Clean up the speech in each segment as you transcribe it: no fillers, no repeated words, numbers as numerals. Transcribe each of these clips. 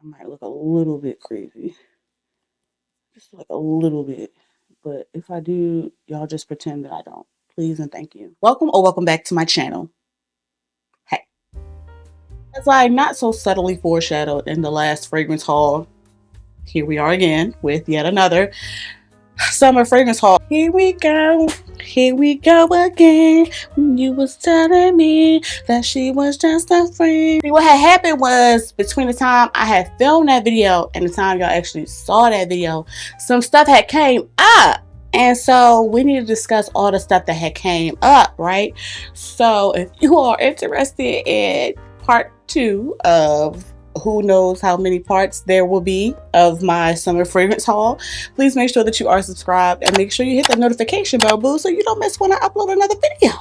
I might look a little bit crazy, just like a little bit. But if I do, y'all just pretend that I don't. Please and thank you. Welcome or welcome back to my channel. Hey, as I not so subtly foreshadowed in the last fragrance haul, here we are again with yet another summer fragrance haul. Here we go. Here we go again. You was telling me that she was just a friend. See, what had happened was between the time I had filmed that video and the time y'all actually saw that video, some stuff had came up. And so we need to discuss all the stuff that had came up, right? So if you are interested in part 2 of who knows how many parts there will be of my summer fragrance haul, please make sure that you are subscribed and make sure you hit the notification bell, boo, so you don't miss when I upload another video.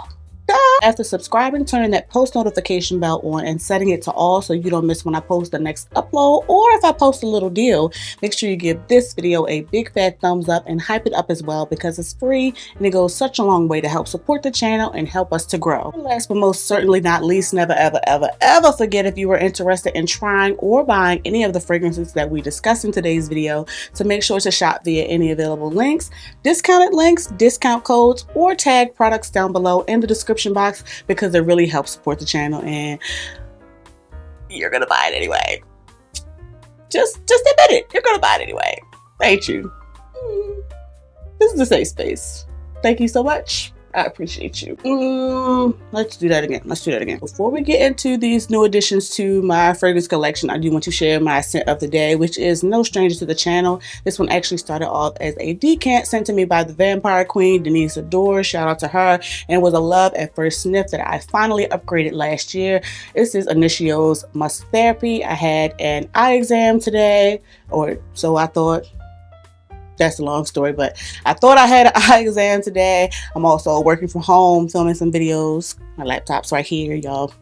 After subscribing, turning that post notification bell on and setting it to all so you don't miss when I post the next upload, or if I post a little deal, make sure you give this video a big fat thumbs up and hype it up as well, because it's free and it goes such a long way to help support the channel and help us to grow. Last but most certainly not least, never ever ever ever forget, if you were interested in trying or buying any of the fragrances that we discussed in today's video, to make sure to shop via any available links, discounted links, discount codes, or tag products down below in the description box, because it really helps support the channel and you're gonna buy it anyway. Just admit it, you're gonna buy it anyway, ain't you? This is a safe space. Thank you so much. I appreciate you. Let's do that again. Before we get into these new additions to my fragrance collection, I do want to share my scent of the day, which is no stranger to the channel. This one actually started off as a decant sent to me by the Vampire Queen, Denise Adore. Shout out to her. And it was a love at first sniff that I finally upgraded last year. This is Initio's Musk Therapy. I had an eye exam today, or so I thought. That's a long story, but I thought I had an eye exam today. I'm also working from home, filming some videos. My laptop's right here, y'all.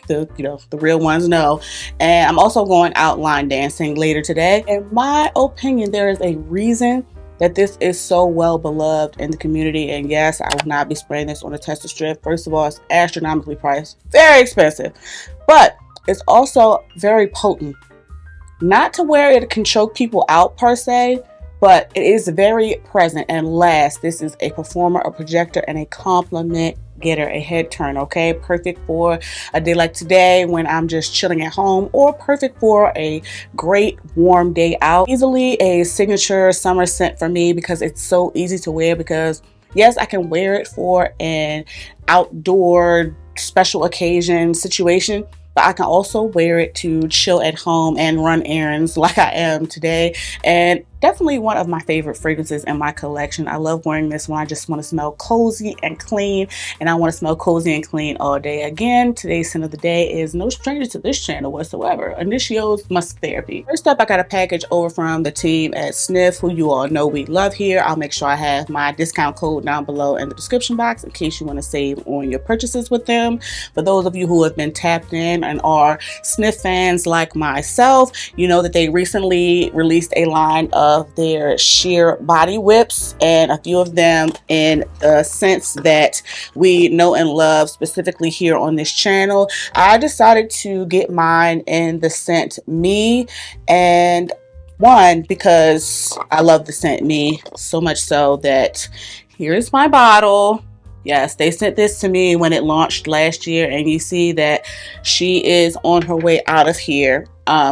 The real ones know. And I'm also going out line dancing later today. In my opinion, there is a reason that this is so well beloved in the community. And yes, I will not be spraying this on a tester strip. First of all, it's astronomically priced, very expensive, but it's also very potent. Not to where it can choke people out per se, but it is very present. And last, this is a performer, a projector, and a compliment getter, a head turn, okay? Perfect for a day like today when I'm just chilling at home, or perfect for a great warm day out. Easily a signature summer scent for me, because it's so easy to wear. Because yes, I can wear it for an outdoor special occasion situation, but I can also wear it to chill at home and run errands like I am today. And definitely one of my favorite fragrances in my collection. I love wearing this when I just want to smell cozy and clean, and I want to smell cozy and clean all day. Again, today's scent of the day is no stranger to this channel whatsoever, Initio's Musk Therapy. First up, I got a package over from the team at Sniff, who you all know we love here. I'll make sure I have my discount code down below in the description box in case you want to save on your purchases with them. For those of you who have been tapped in and are Sniff fans like myself, you know that they recently released a line of their sheer body whips, and a few of them in the scents that we know and love specifically here on this channel. I decided to get mine in the scent Me, and one, because I love the scent Me so much so that here's my bottle. Yes, they sent this to me when it launched last year, and you see that she is on her way out of here.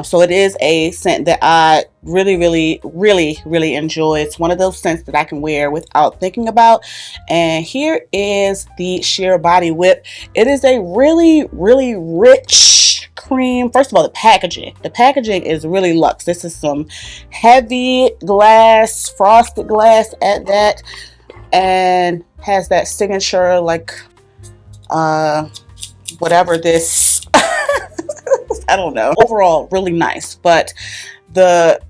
So it is a scent that I really enjoy. It's one of those scents that I can wear without thinking about. And here is the sheer body whip. It is a really rich cream. First of all, the packaging is really luxe. This is some heavy glass, frosted glass at that, and has that signature like whatever this I don't know. Overall, really nice. But the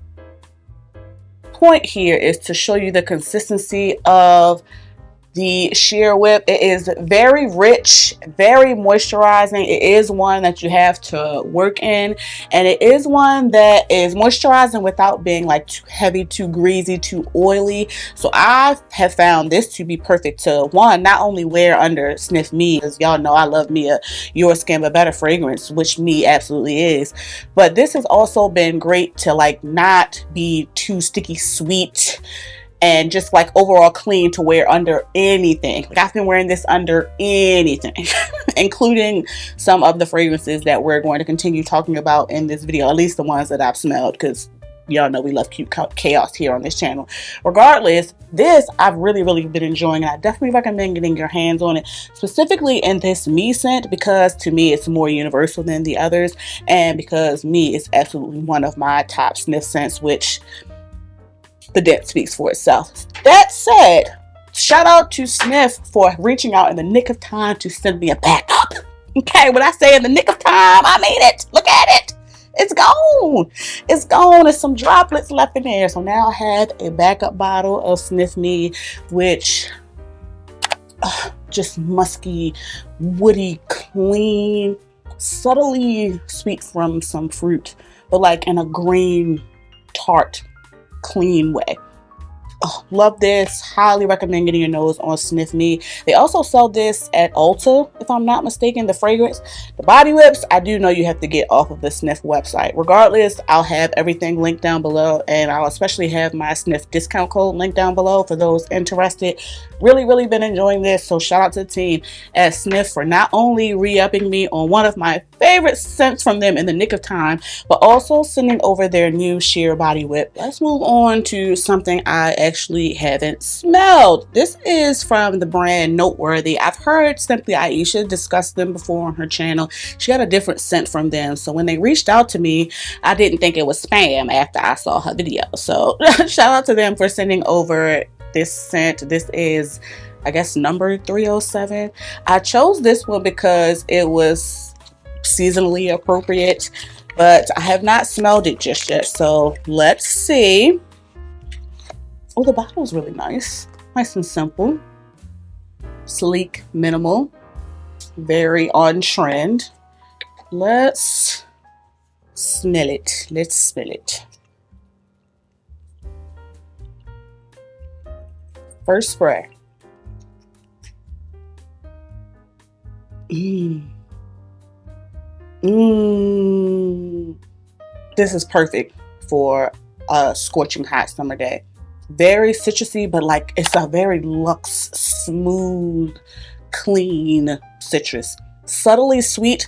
point here is to show you the consistency of the sheer whip. It is very rich, very moisturizing. It is one that you have to work in, and it is one that is moisturizing without being like too heavy, too greasy, too oily. So I have found this to be perfect to, one, not only wear under Sniff Me, because y'all know I love me a Your Skin But Better fragrance, which Me absolutely is, but this has also been great to like not be too sticky sweet and just like overall clean to wear under anything. Like I've been wearing this under anything, including some of the fragrances that we're going to continue talking about in this video, at least the ones that I've smelled, because y'all know we love cute chaos here on this channel. Regardless, this I've really been enjoying, and I definitely recommend getting your hands on it, specifically in this Me scent, because to me it's more universal than the others, and because Me is absolutely one of my top sniff scents, which the dent speaks for itself. That said, shout out to Sniff for reaching out in the nick of time to send me a backup. Okay, when I say in the nick of time, I mean it. Look at it. It's gone. It's gone. There's some droplets left in there. So now I have a backup bottle of Sniff Me, which just musky, woody, clean, subtly sweet from some fruit, but like in a green, tart, clean way. Oh, love this. Highly recommend getting your nose on Sniff Me. They also sell this at Ulta, if I'm not mistaken, the fragrance. The body whips, I do know you have to get off of the Sniff website. Regardless, I'll have everything linked down below, and I'll especially have my Sniff discount code linked down below for those interested. Really been enjoying this, so shout out to the team at Sniff for not only re-upping me on one of my favorite scents from them in the nick of time, but also sending over their new sheer body whip. Let's move on to something I actually haven't smelled. This is from the brand Noteworthy. I've heard Simply Aisha discuss them before on her channel. She had a different scent from them, so when they reached out to me, I didn't think it was spam after I saw her video. So shout out to them for sending over this scent. This is, I guess, number 307. I chose this one because it was seasonally appropriate, but I have not smelled it just yet, so let's see. Oh, the bottle's really nice and simple, sleek, minimal, very on trend. Let's smell it. Let's smell it. First spray. This is perfect for a scorching hot summer day. Very citrusy, but like it's a very luxe, smooth, clean citrus. Subtly sweet.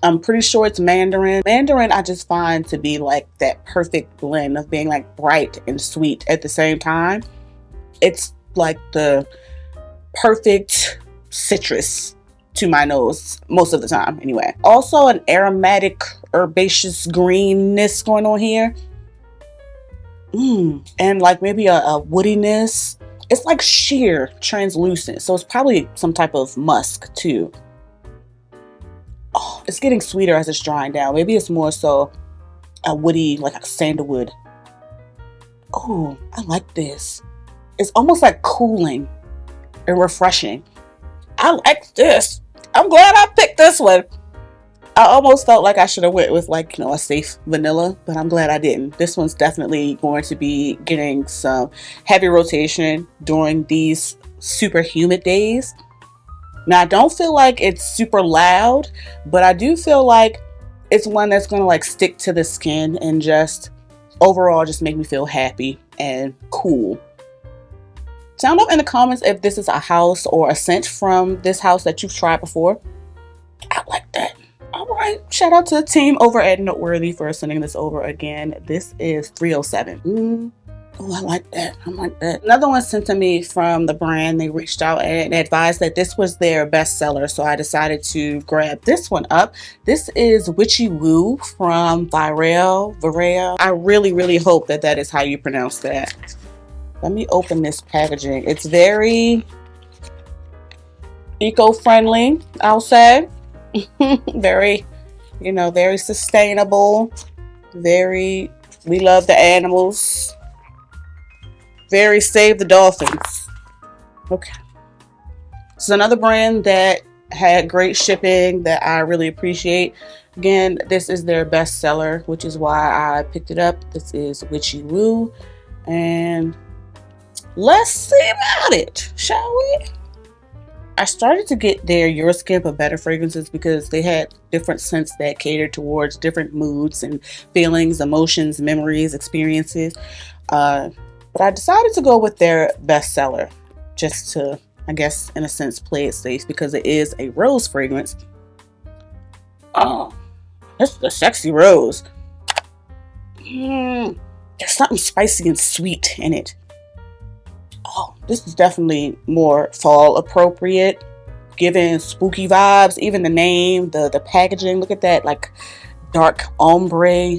I'm pretty sure it's mandarin. Mandarin I just find to be like that perfect blend of being like bright and sweet at the same time. It's like the perfect citrus to my nose most of the time anyway. Also an aromatic herbaceous greenness going on here. And like maybe a woodiness. It's like sheer translucent, so it's probably some type of musk too. Oh, it's getting sweeter as it's drying down. Maybe it's more so a woody, like a sandalwood. Oh, I like this. It's almost like cooling and refreshing. I like this. I'm glad I picked this one. I almost felt like I should have went with like, you know, a safe vanilla, but I'm glad I didn't. This one's definitely going to be getting some heavy rotation during these super humid days. Now, I don't feel like it's super loud, but I do feel like it's one that's going to like stick to the skin and just overall just make me feel happy and cool. Sound up in the comments if this is a house or a scent from this house that you've tried before. I like that. All right, shout out to the team over at Noteworthy for sending this over again. This is 307. Oh, I like that. I like that. Another one sent to me from the brand. They reached out and advised that this was their bestseller, so I decided to grab this one up. This is Witchy Woo from Vireo. I really hope that that is how you pronounce that. Let me open this packaging. It's very eco-friendly, I'll say. Very, you know, very sustainable. We love the animals. Very save the dolphins. Okay. This is another brand that had great shipping that I really appreciate. Again, this is their best seller, which is why I picked it up. This is Witchy Woo. And let's see about it, shall we? I started to get their Your Skin but Better fragrances because they had different scents that catered towards different moods and feelings, emotions, memories, experiences. But I decided to go with their bestseller just to, I guess, in a sense, play it safe because it is a rose fragrance. Oh, that's the sexy rose. There's something spicy and sweet in it. Oh, this is definitely more fall appropriate, giving spooky vibes. Even the name, the packaging, look at that, like dark ombre.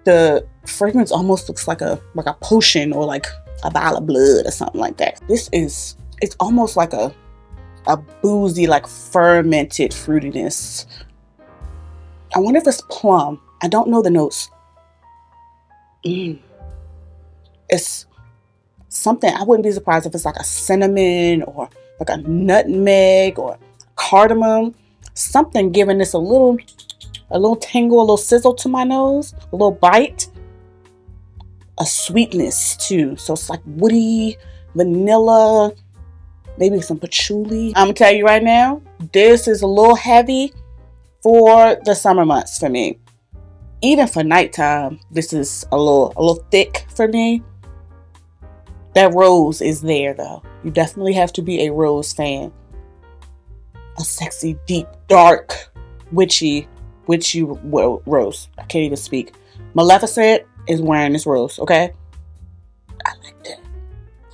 The fragrance almost looks like a potion or like a vial of blood or something like that. It's almost like a boozy, like fermented fruitiness. I wonder if it's plum. I don't know the notes. It's something, I wouldn't be surprised if it's like a cinnamon or like a nutmeg or cardamom. Something giving this a little tingle, a little sizzle to my nose, a little bite. A sweetness too. So it's like woody, vanilla, maybe some patchouli. I'm gonna tell you right now, this is a little heavy for the summer months for me. Even for nighttime, this is a little thick for me. That rose is there though. You definitely have to be a rose fan. A sexy, deep, dark, witchy rose. I can't even speak. Maleficent is wearing this rose, okay? I like that.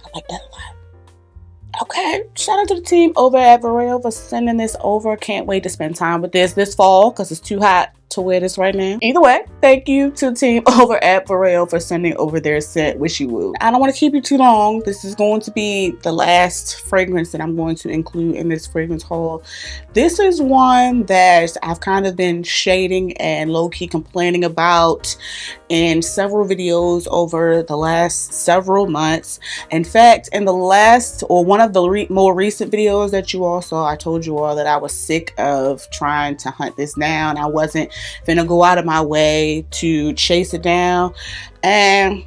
I like that a lot. Okay, shout out to the team over at Varel for sending this over. Can't wait to spend time with this fall because it's too hot to wear this right now. Either way, thank you to the team over at Varel for sending over their scent Wishy Woo. I don't want to keep you too long. This is going to be the last fragrance that I'm going to include in this fragrance haul. This is one that I've kind of been shading and low-key complaining about in several videos over the last several months. In fact, in the last, or one of the more recent videos that you all saw, I told you all that I was sick of trying to hunt this down. I wasn't gonna go out of my way to chase it down. And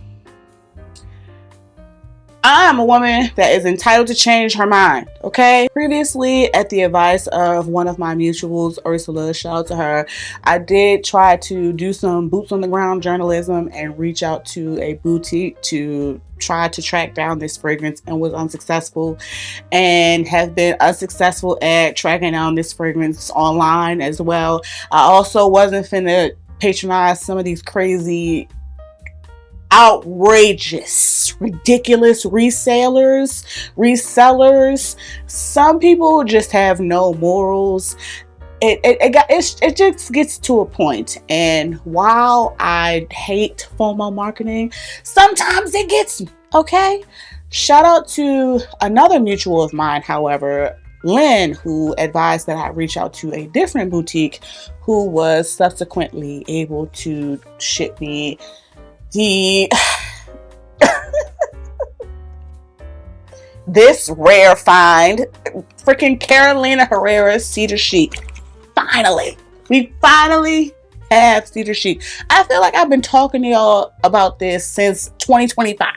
I'm a woman that is entitled to change her mind, okay? Previously, at the advice of one of my mutuals, Ursula, shout out to her, I did try to do some boots on the ground journalism and reach out to a boutique to try to track down this fragrance and was unsuccessful, and have been unsuccessful at tracking down this fragrance online as well. I also wasn't finna patronize some of these crazy, outrageous, ridiculous resellers. Some people just have no morals. It just gets to a point, and while I hate FOMO marketing, sometimes it gets me, okay? Shout out to another mutual of mine, however, Lynn, who advised that I reach out to a different boutique who was subsequently able to ship me this rare find, freaking Carolina Herrera Cedar Chic. We finally have Cedar Chic. I feel like I've been talking to y'all about this since 2025,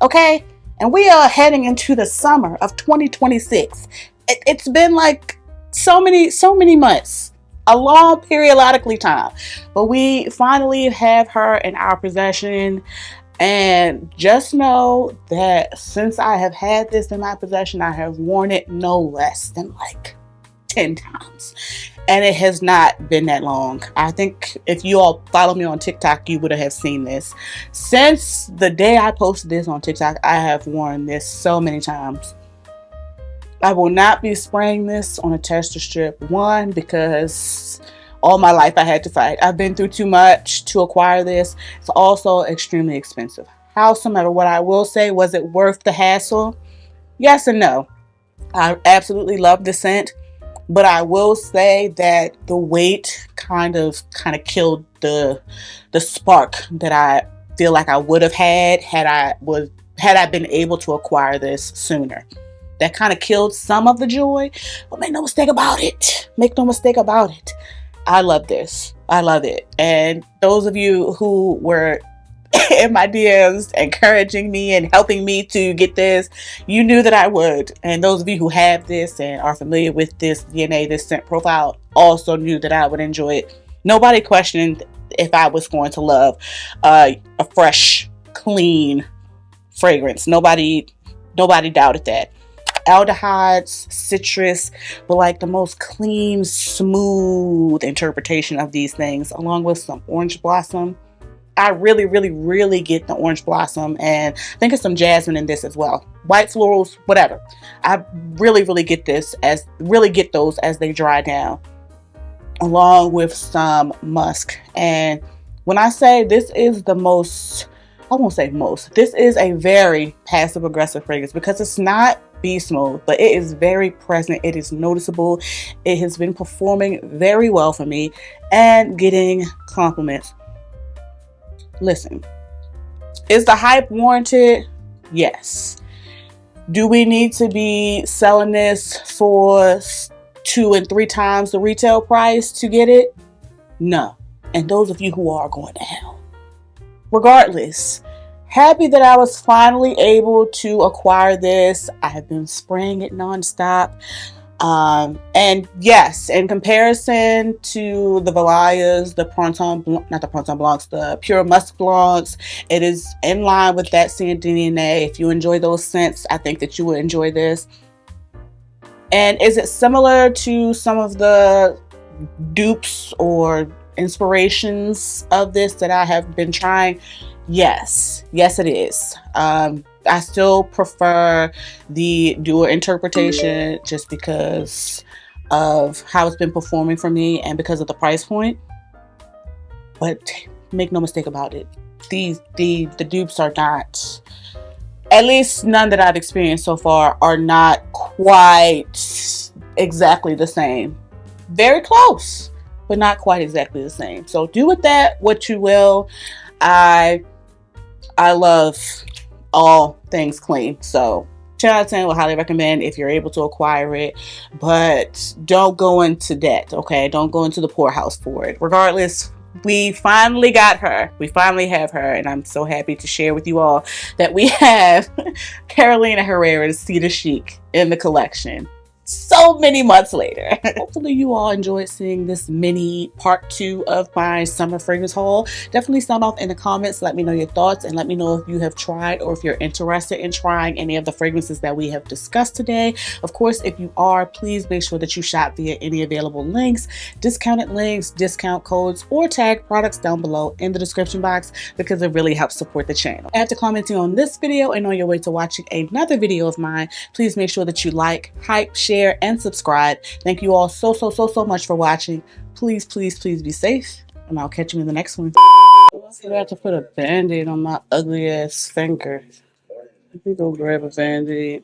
okay? And we are heading into the summer of 2026. It's been like so many months. A long periodically time, but we finally have her in our possession. And just know that since I have had this in my possession, I have worn it no less than like 10 times, and it has not been that long. I think if you all follow me on TikTok, you would have seen this. Since the day I posted this on TikTok, I have worn this so many times. I will not be spraying this on a tester strip. One, because all my life I had to fight. I've been through too much to acquire this. It's also extremely expensive. Howsoever, what I will say, was it worth the hassle? Yes and no. I absolutely love the scent, but I will say that the weight kind of killed the spark that I feel like I would have had I been able to acquire this sooner. that kind of killed some of the joy. But make no mistake about it. Make no mistake about it. I love this. I love it. And those of you who were in my DMs encouraging me and helping me to get this, you knew that I would. And those of you who have this and are familiar with this DNA, this scent profile, also knew that I would enjoy it. Nobody questioned if I was going to love a fresh, clean fragrance. Nobody doubted that. Aldehydes, citrus, but like the most clean, smooth interpretation of these things, along with some orange blossom. I really get the orange blossom, and I think it's some jasmine in this as well. White florals, whatever. I really get those as they dry down, along with some musk. And when I say this is the most, I won't say most, this is a very passive aggressive fragrance because it's not be smooth, but it is very present. It is noticeable. It has been performing very well for me and getting compliments. Listen, is the hype warranted? Yes. Do we need to be selling this for 2 and 3 times the retail price to get it? No. And those of you who are going to hell. Regardless, happy that I was finally able to acquire this. I have been spraying it nonstop. And yes, in comparison to the Valayas, the the Pure Musk Blancs, it is in line with that scent DNA. If you enjoy those scents, I think that you will enjoy this. And is it similar to some of the dupes or inspirations of this that I have been trying? Yes, it is. I still prefer the dual interpretation just because of how it's been performing for me and because of the price point. But make no mistake about it, the dupes are not, at least none that I've experienced so far, are not quite exactly the same. Very close, but not quite exactly the same. So do with that what you will. I love all things clean. So 10 out of 10 would highly recommend if you're able to acquire it, but don't go into debt, okay? Don't go into the poorhouse for it. Regardless, we finally got her. We finally have her, and I'm so happy to share with you all that we have Carolina Herrera's Cedar Chic in the collection. So many months later. Hopefully you all enjoyed seeing this mini part 2 of my summer fragrance haul. Definitely sound off in the comments. Let me know your thoughts and let me know if you have tried or if you're interested in trying any of the fragrances that we have discussed today. Of course, if you are, please make sure that you shop via any available links, discounted links, discount codes, or tag products down below in the description box because it really helps support the channel. After commenting on this video and on your way to watching another video of mine, please make sure that you like, hype, share, and subscribe. Thank you all so much for watching. Please be safe, and I'll catch you in the next one. I forgot to put a band-aid on my ugly ass finger. Let me go grab a band-aid.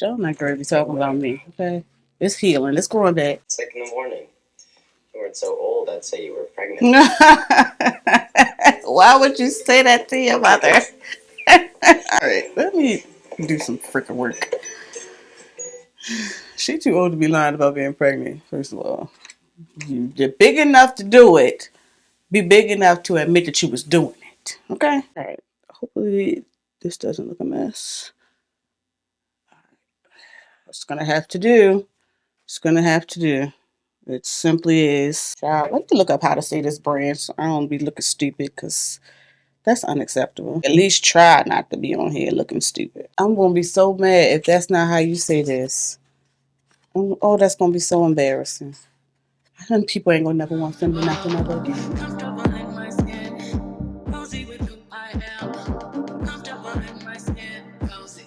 Y'all not gonna be talking about me, okay? It's healing. It's growing back. 6 in the morning. If you weren't so old, I'd say you were pregnant. Why would you say that to your mother? Alright, let me do some freaking work. She too old to be lying about being pregnant, first of all. You're big enough to do it. Be big enough to admit that you was doing it. Okay? Alright. Hopefully this doesn't look a mess. It's gonna have to do. It's gonna have to do. It simply is. I like to look up how to say this brand so I don't be looking stupid because that's unacceptable. At least try not to be on here looking stupid. I'm gonna be so mad if that's not how you say this. Oh, that's gonna be so embarrassing. And people ain't gonna never want to send me nothing ever again. Comfortable in my skin, cozy with who I am. Comfortable in my skin, cozy,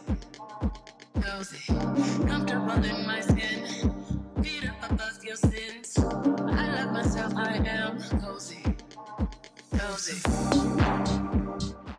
comfortable in my skin. Feet up above your sins. I love myself, I am cozy.